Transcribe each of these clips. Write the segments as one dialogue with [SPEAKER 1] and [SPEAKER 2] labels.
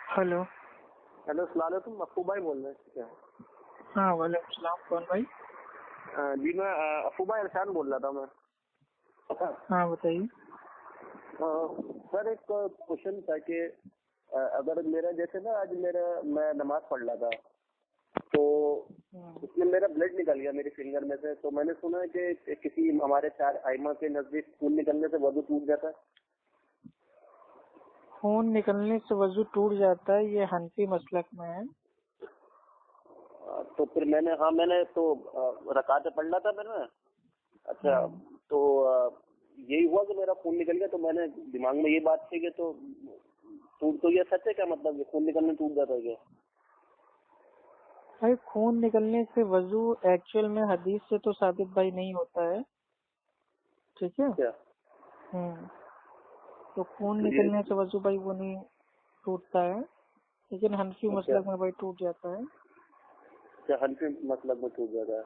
[SPEAKER 1] Hello.
[SPEAKER 2] Hello अस्सलाम वालेकुम, अप्पू भाई बोल रहे हैं क्या?
[SPEAKER 1] हाँ वालेकुम सलाम। कौन भाई?
[SPEAKER 2] जी मैं अप्पू भाई इरशान बोल रहा था मैं।
[SPEAKER 1] हाँ बताइए।
[SPEAKER 2] सर एक क्वेश्चन था कि अगर मेरा जैसे ना आज मैं नमाज पढ़ रहा था तो उसमें मेरा ब्लड निकल गया मेरी फिंगर में से। तो मैंने सुना है कि किसी हमारे चार आइमा के नजदीक खून निकलने से वजू टूट जाता है।
[SPEAKER 1] खून निकलने से वजू टूट जाता है, ये हनफी मसलक में है।
[SPEAKER 2] तो फिर मैंने तो रकाते पढ़ रहा था मैंने। अच्छा, तो यही हुआ कि मेरा खून निकल गया। तो मैंने दिमाग में ये बात थी कि तो ये सच है क्या? मतलब ये खून निकलने टूट जाता है क्या?
[SPEAKER 1] भाई खून निकलने से वजू एक्चुअल में हदीस से तो साबित भाई नहीं होता है, ठीक है।
[SPEAKER 2] क्या?
[SPEAKER 1] तो खून निकलने से वजू भाई वो नहीं टूटता है, लेकिन हनफी मसलक में भाई टूट जाता है।
[SPEAKER 2] क्या हनफी मतलब में टूट जाता है?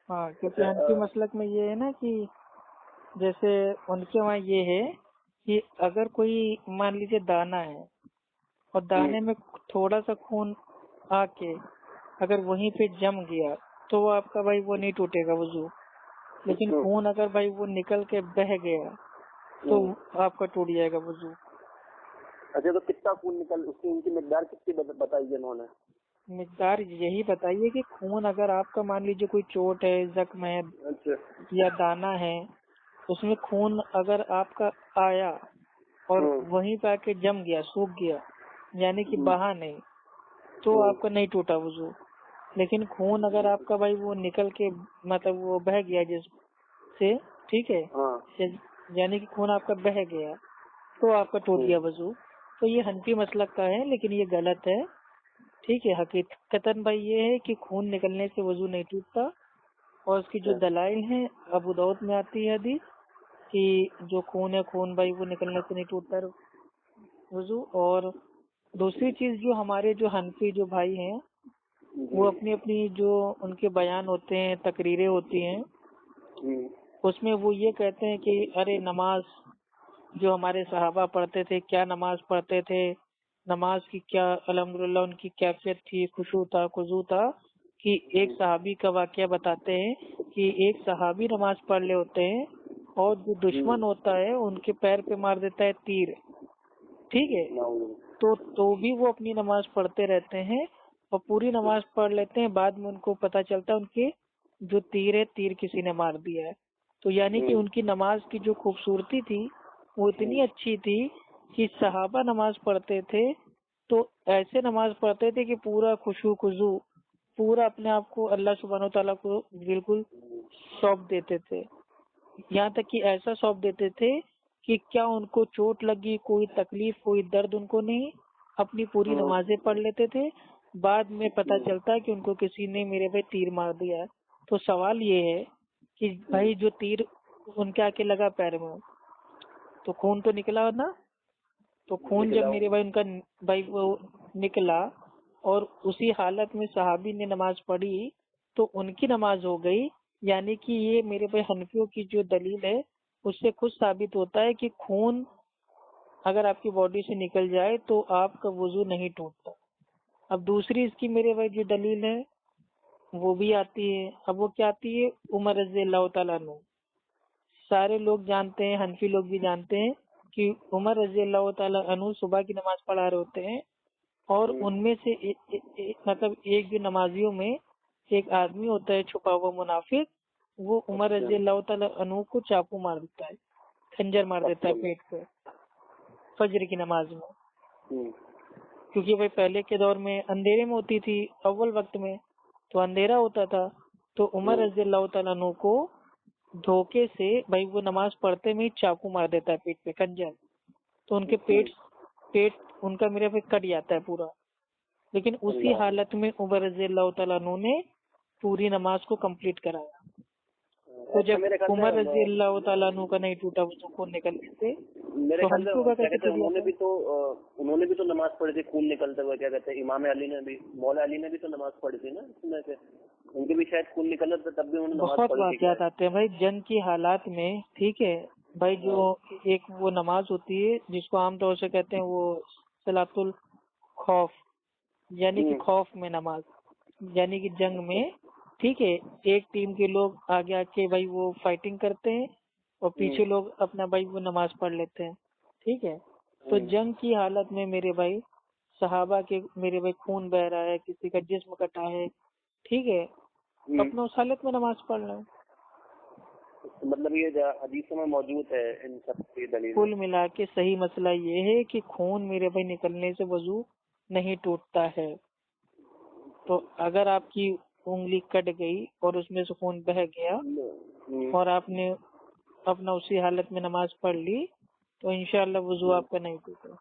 [SPEAKER 1] हाँ, क्योंकि हनफी मसलक में ये है ना कि जैसे उनके वहाँ ये है कि अगर कोई मान लीजिए दाना है और दाने में थोड़ा सा खून आके अगर वहीं पे जम गया तो वो आपका भाई वो नहीं टूटेगा वजू। लेकिन खून अगर भाई वो निकल के बह गया तो आपका टूट जाएगा वजू।
[SPEAKER 2] अच्छा, तो कितना खून निकल उसकी उनकी मिकदार कितनी बताई है इन्होंने?
[SPEAKER 1] मिकदार यही बताइए कि खून अगर आपका मान लीजिए कोई चोट है, जख्म है या दाना है, उसमें खून अगर आपका आया और वहीं पे आके जम गया, सूख गया, यानी कि बहा नहीं, तो आपका नहीं टूटा वजू। लेकिन खून अगर आपका भाई वो निकल के मतलब वो बह गया जिससे, ठीक है, यानी कि खून आपका बह गया तो आपका टूट गया वजू। तो ये हनफी मसलक का है, लेकिन ये गलत है, ठीक है। हकीकतन भाई ये है कि खून निकलने से वजू नहीं टूटता, और उसकी जो दलाइल है अबू दाऊद में आती है हदीस कि जो खून है, खून भाई वो निकलने से नहीं टूटता वजू। और दूसरी चीज, जो हमारे जो हनफी जो भाई हैं वो अपनी अपनी जो उनके बयान होते हैं, तकरीरें होती हैं, उसमें वो ये कहते हैं कि अरे नमाज जो हमारे सहाबा पढ़ते थे, क्या नमाज पढ़ते थे, नमाज की क्या अल्हम्दुलिल्लाह उनकी कैफियत थी, खुशू था, खुजू था। कि एक सहाबी का वाकया बताते हैं कि एक सहाबी नमाज पढ़ रहे होते हैं और जो दुश्मन होता है उनके पैर पे मार देता है तीर, ठीक है। तो भी वो अपनी नमाज पढ़ते रहते हैं और पूरी नमाज पढ़ लेते हैं। बाद में उनको पता चलता है उनके जो तीर है, तीर किसी ने मार दिया है। तो यानी कि उनकी नमाज की जो खूबसूरती थी वो इतनी अच्छी थी कि सहाबा नमाज पढ़ते थे तो ऐसे नमाज पढ़ते थे कि पूरा खुशू खुजू, पूरा अपने आप को अल्लाह सुब्हानो तआला को बिल्कुल सौंप देते थे। यहाँ तक कि ऐसा सौंप देते थे कि क्या उनको चोट लगी, कोई तकलीफ, कोई दर्द उनको नहीं, अपनी पूरी नमाजें पढ़ लेते थे। बाद में पता चलता है कि उनको किसी ने मेरे पे तीर मार दिया। तो सवाल ये है कि भाई जो तीर उनके आके लगा पैर में तो खून तो निकला ना। तो खून जब मेरे भाई उनका भाई वो निकला और उसी हालत में सहाबी ने नमाज पढ़ी तो उनकी नमाज हो गई। यानी कि ये मेरे भाई हनफियों की जो दलील है उससे खुद साबित होता है कि खून अगर आपकी बॉडी से निकल जाए तो आपका वजू नहीं टूटता। अब दूसरी इसकी मेरे भाई जो दलील है वो भी आती है। अब वो क्या आती है? उमर रज़ी अल्लाह तआला अन्हु। सारे लोग जानते हैं, हनफी लोग भी जानते हैं कि उमर रज़ी अल्लाह तआला अन्हु सुबह की नमाज पढ़ा रहे होते हैं और उनमें से मतलब एक जो नमाजियों में एक आदमी होता है छुपा हुआ मुनाफिक, वो उमर रज़ी अल्लाह तआला अन्हु को चाकू मार देता है, खंजर मार देता है पेट पे फजर की नमाज में। क्योंकि भाई पहले के दौर में अंधेरे में होती थी, अव्वल वक्त में तो अंधेरा होता था। तो उमर रज़ी अल्लाह तआला अन्हु को धोखे से भाई वो नमाज पढ़ते में ही चाकू मार देता है पेट पे खंजर। तो उनके पेट उनका मेरे पे कट जाता है पूरा। लेकिन उसी हालत में उमर रज़ी अल्लाह तआला अन्हु ने पूरी नमाज को कंप्लीट कराया। तो जब उमर रज़ी अल्लाह तआला अन्हु का नहीं टूटा वजू खून निकलने से,
[SPEAKER 2] मेरे
[SPEAKER 1] तो
[SPEAKER 2] ख्याल से
[SPEAKER 1] हमको का
[SPEAKER 2] क्या
[SPEAKER 1] कैसे
[SPEAKER 2] कहते हैं
[SPEAKER 1] टूट
[SPEAKER 2] उन्होंने भी तो नमाज पढ़ी थी खून निकलते हुए। क्या कहते हैं इमाम अली ने भी, मौला अली ने भी तो नमाज पढ़ी थी ना, सुना के उनके भी शायद खून निकल था तब भी उन्होंने नमाज
[SPEAKER 1] बहुत
[SPEAKER 2] पढ़ी थी।
[SPEAKER 1] वाकयात आते हैं भाई जंग की हालात में, ठीक है भाई। जो एक वो नमाज होती है जिसको आमतौर से कहते हैं वो सलातुल खौफ यानी कि खौफ में नमाज, यानी कि जंग में, ठीक है, एक टीम के लोग आगे आके भाई वो फाइटिंग करते हैं और पीछे लोग अपना भाई वो नमाज पढ़ लेते हैं, ठीक है। तो जंग की हालत में मेरे भाई सहाबा के मेरे भाई खून बह रहा है, किसी का जिस्म कटा है, ठीक है, अपना उस हालत में नमाज पढ़ रहे हैं।
[SPEAKER 2] मतलब ये हदीसों में मौजूद है इन सब की दलील।
[SPEAKER 1] कुल मिला के सही मसला ये है कि खून मेरे भाई निकलने से वजू नहीं टूटता है। तो अगर आपकी उंगली कट गई और उसमें से खून बह गया और आपने अपना उसी हालत में नमाज पढ़ ली तो इंशाअल्लाह वजू आपका नहीं टूटेगा।